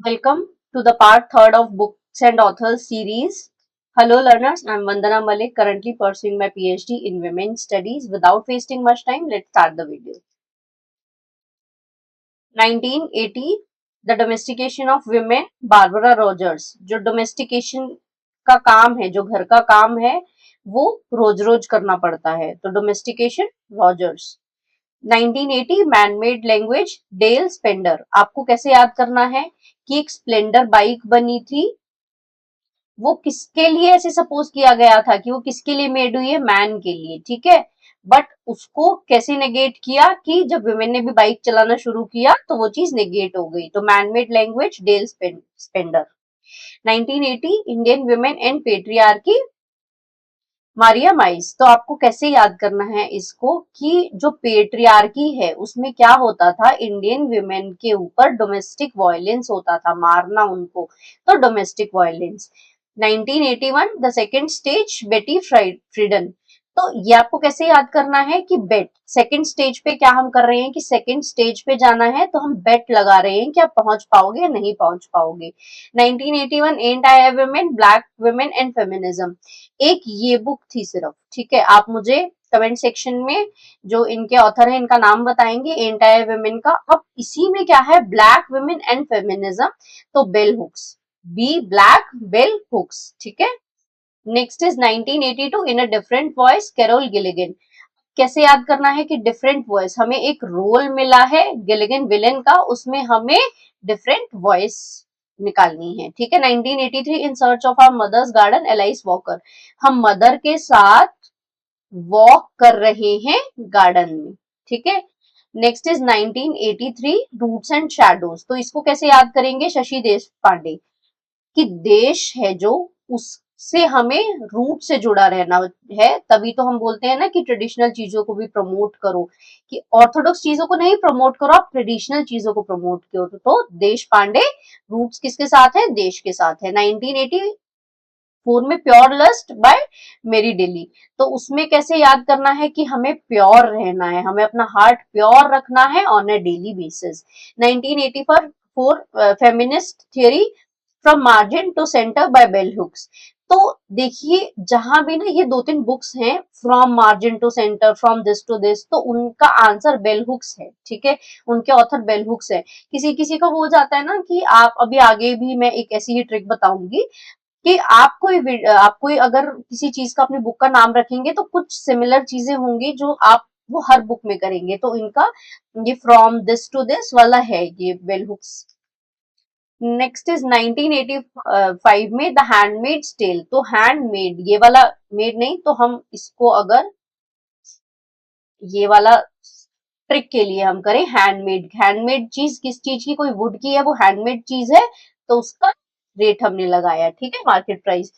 Welcome to the part third of Books and Authors series. Hello learners, I'm Vandana Malik, currently pursuing my PhD in Women's Studies. Without wasting much time, let's start the video. 1980, The Domestication of Women, Barbara Rogers. जो domestication का काम है, जो घर का काम है, वो रोज रोज करना पड़ता है. तो domestication Rogers. 1980 manmade language Dale Spender. आपको कैसे याद करना है कि एक स्प्लेंडर बाइक बनी थी, वो किसके लिए ऐसे सपोज किया गया था कि वो किसके लिए मेड हुई है, मैन के लिए, ठीक है. बट उसको कैसे नेगेट किया कि जब वुमेन ने भी बाइक चलाना शुरू किया तो वो चीज नेगेट हो गई. तो manmade language Dale Spender. 1980 Indian women and patriarchy, Maria Mies. तो आपको कैसे याद करना है इसको कि जो पेट्रियार्की है उसमें क्या होता था, इंडियन वुमेन के ऊपर डोमेस्टिक वायलेंस होता था, मारना उनको. तो domestic violence. 1981 the second stage बेटी फ्रीडन. तो ये आपको कैसे याद करना है कि बेट सेकेंड स्टेज पे क्या हम कर रहे हैं कि सेकेंड स्टेज पे जाना है, तो हम बेट लगा रहे हैं कि आप पहुंच पाओगे या नहीं पहुंच पाओगे. 1981 and I have women black women and feminism. एक ये बुक थी सिर्फ, ठीक है. आप मुझे कमेंट सेक्शन में जो इनके ऑथर है इनका नाम बताएंगे, एंटायर वुमेन का. अब इसी में क्या है, ब्लैक वुमेन एंड फेमिनिज्म. तो bell hooks, B black bell hooks, ठीक है. Next is 1982 in a different voice, Carol Gilligan. कैसे याद करना है कि डिफरेंट वॉइस, हमें एक रोल मिला है गिलिगन विलेन का, उसमें हमें डिफरेंट वॉइस निकालनी है, ठीक है. 1983 in search of our mothers garden, Alice Walker. हम मदर के साथ वॉक कर रहे हैं गार्डन में, ठीक है. Next is 1983 roots and shadows. तो इसको कैसे याद करेंगे, शशि देश पांडे. कि देश है जो, उससे हमें रूट से जुड़ा रहना है. तभी तो हम बोलते हैं ना कि ट्रेडिशनल चीजों को भी प्रमोट करो, कि ऑर्थोडॉक्स चीजों को नहीं प्रमोट करो, आप ट्रेडिशनल चीजों को प्रमोट करो. तो देश पांडे रूट्स किसके साथ है, देश के साथ है. 1984 में प्योर लस्ट बाय मेरी डेली. तो उसमें कैसे याद करना है कि हमें प्योर रहना है, हमें अपना हार्ट प्योर रखना है on a daily basis. 1984 feminist theory from margin to centre by bell hooks. तो देखिए जहां भी ना ये दो तीन बुक्स हैं, from margin to centre, from this to this, तो उनका आंसर बेल हुक्स है, ठीक है. उनके ऑथर बेल हुक्स है. किसी किसी को हो जाता है ना कि आप अभी आगे भी मैं एक ऐसी ही ट्रिक बताऊंगी कि आप कोई अगर किसी चीज का अपनी बुक का नाम रखेंगे तो कुछ सिमिलर चीजें होंगी जो आप वो हर बुक में करेंगे. तो इनका ये फ्रॉम दिस टू दिस वाला है ये बेल हुक्स. नेक्स्ट इज 1985 में द हैंडमेड्स टेल. तो हैंडमेड, ये वाला मेड नहीं, तो हम इसको अगर ये वाला ट्रिक के लिए हम करें हैंडमेड. हैंडमेड चीज किस चीज की, कोई वुड की है, वो हैंडमेड चीज है, तो उसका रेट हमने लगाया, ठीक है, मार्केट प्राइस.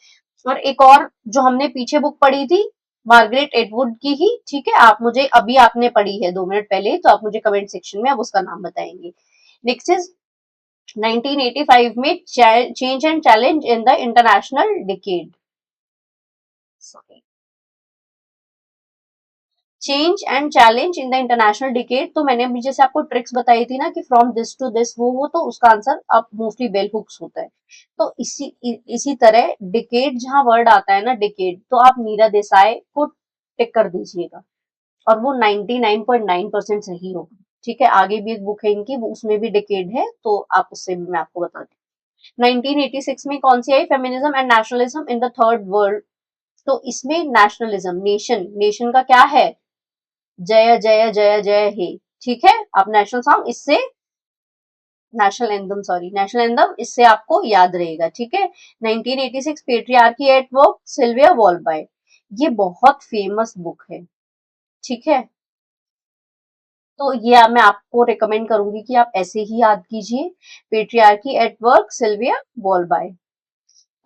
और एक और जो हमने पीछे बुक पढ़ी थी मार्गरेट एटवुड की ही, ठीक है. आप मुझे अभी आपने पढ़ी है 2 मिनट पहले, तो आप मुझे कमेंट सेक्शन में अब उसका नाम बताएंगे. नेक्स्ट इज 1985 में change and challenge in the international decade. Sorry, change and challenge in the international decade. तो मैंने अभी जैसे आपको ट्रिक्स बताई थी ना कि फ्रॉम दिस टू दिस वो हो, तो उसका आंसर अब मोस्टली बेल हुक्स होता है. तो इसी तरह डिकेड जहां वर्ड आता है ना डिकेड, तो आप मीरा देसाई को टिक कर दीजिएगा और वो 99.9% सही होगा, ठीक है. आगे भी एक बुक है इनकी, वो उसमें भी डिकेड है, तो आप उससे भी मैं आपको बता दूं. 1986 में कौन सी आई, feminism and nationalism in the third world. तो इसमें नेशनलिज्म, नेशन, नेशन का क्या है, जय जय जय जय हे, ठीक है. आप नेशनल सॉन्ग इससे, national anthem, sorry national anthem इससे आपको याद रहेगा, ठीक है. 1986 पेट्रियार्की एट वर्क, सिल्विया वॉलबाय. ये बहुत फेमस बुक है, ठीक है. तो ये मैं आपको रिकमेंड करूंगी कि आप ऐसे ही याद कीजिए, पेट्रियार्की एट वर्क, सिल्विया वॉलबाय.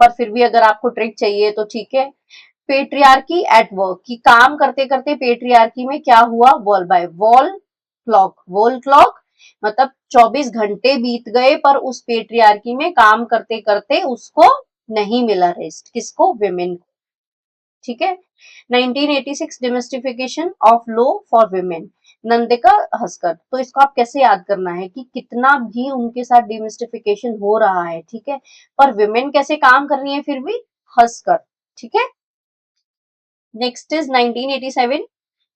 पर फिर भी अगर आपको ट्रिक चाहिए तो ठीक है. पेट्रियार्की एट वर्क, की काम करते करते पेट्रियार्की में क्या हुआ, wall bye wall clock, wall clock मतलब 24 घंटे बीत गए पर उस पेट्रियार्की में काम करते करते उसको नहीं मिला रेस्ट, किसको, विमेन को, ठीक है. 1986 demystification of law for women. Nandita Haksar. तो इसको आप कैसे याद करना है कि कितना भी उनके साथ डिमिस्टिफिकेशन हो रहा है, ठीक है, पर विमेन कैसे काम कर रही है फिर भी हंसकर, ठीक है। नेक्स्ट इज 1987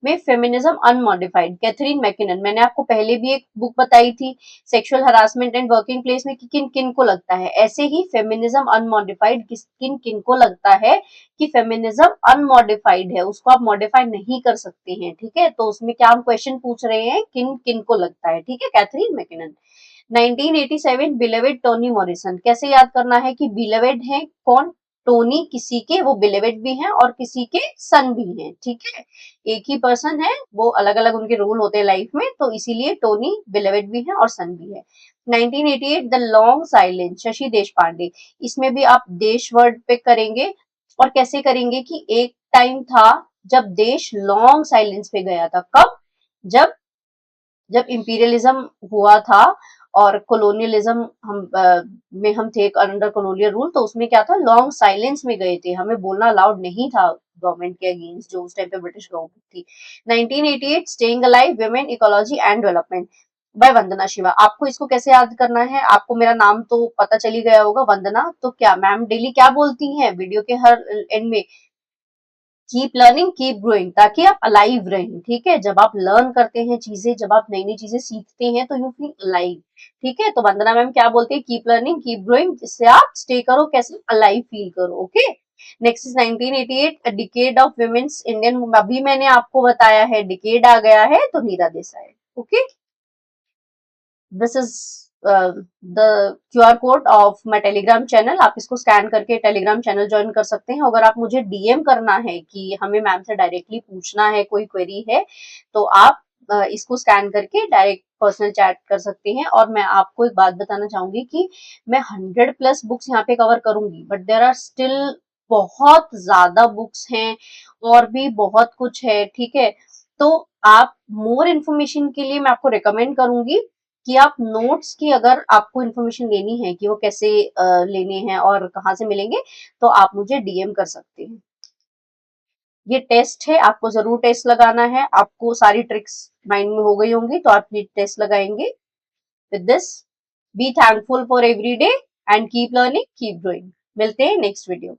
में फेमिनिज्म अनमॉडिफाइड, कैथरीन मैकिनन। मैंने आपको पहले भी एक बुक बताई थी sexual harassment and working place में कि किन किन को लगता है, ऐसे ही फेमिनिज्म अनमॉडिफाइड किन किन को लगता है कि फेमिनिज्म अनमॉडिफाइड है, उसको आप मॉडिफाई नहीं कर सकते हैं, ठीक है। तो उसमें क्या हम क्वेश्चन पूछ रहे हैं, किन किन को लगता है, ठीक है, Catherine MacKinnon. 1987 Beloved Toni Morrison. कैसे याद करना है कि बिलेवेड है कौन, टोनी किसी के वो बिलेवेड भी हैं और किसी के सन भी हैं, ठीक है, एक ही पर्सन है, वो अलग अलग उनके रोल होते हैं लाइफ में, तो इसीलिए टोनी बिलेवेड भी है और सन भी है। 1988 द लॉन्ग साइलेंस, शशि देश पांडे। इसमें भी आप देश वर्ड पे करेंगे और कैसे करेंगे कि एक टाइम था जब देश लॉन्ग साइलेंस पे गया था, कब, जब जब इंपीरियलिज्म हुआ था और कोलोनियलिज्म में हम थे अंडर कोलोनियल रूल, तो उसमें क्या था, लॉन्ग साइलेंस में गए थे, हमें बोलना अलाउड नहीं था गवर्नमेंट के अगेंस्ट जो उस टाइम पे ब्रिटिश गवर्नमेंट थी। 1988 staying alive women ecology and development by Vandana Shiva. आपको इसको कैसे याद करना है, आपको मेरा नाम तो पता चली गया होगा, वंदना। तो क्या मैम डेली क्या बोलती हैं वीडियो के हर एंड में, कीप लर्निंग कीप ग्रोइंग, ताकि आप अलाइव रहें, ठीक है। जब आप लर्न करते हैं चीजें, जब आप नई नई चीजें सीखते हैं तो यू फील अलाइव, ठीक है। तो वंदना मैम क्या बोलते हैं, कीप लर्निंग कीप ग्रोइंग, जिससे आप स्टे करो, कैसे अलाइव फील करो, okay. Next is 1988 decade of women's Indian. अभी मैंने आपको बताया है डिकेड आ गया है, तो Neera Desai, okay. This is the QR code of my Telegram channel. आप इसको स्कैन करके टेलीग्राम चैनल ज्वाइन कर सकते हैं। अगर आप मुझे DM करना है कि हमें मैम से डायरेक्टली पूछना है, कोई क्वेरी है, तो आप इसको स्कैन करके डायरेक्ट पर्सनल चैट कर सकते हैं। और मैं आपको एक बात बताना चाहूंगी कि मैं 100+ बुक्स यहाँ पे कवर करूंगी, बट देर आर स्टिल बहुत ज्यादा बुक्स हैं और भी बहुत कुछ है, ठीक है। तो आप मोर इन्फॉर्मेशन के लिए मैं आपको रिकमेंड करूंगी कि आप नोट्स की, अगर आपको इन्फॉर्मेशन लेनी है कि वो कैसे लेने हैं और कहाँ से मिलेंगे, तो आप मुझे DM कर सकते हैं। ये टेस्ट है, आपको जरूर टेस्ट लगाना है। आपको सारी ट्रिक्स माइंड में हो गई होंगी, तो आप ये टेस्ट लगाएंगे। With this, be thankful for every day and keep learning keep growing. मिलते हैं नेक्स्ट वीडियो।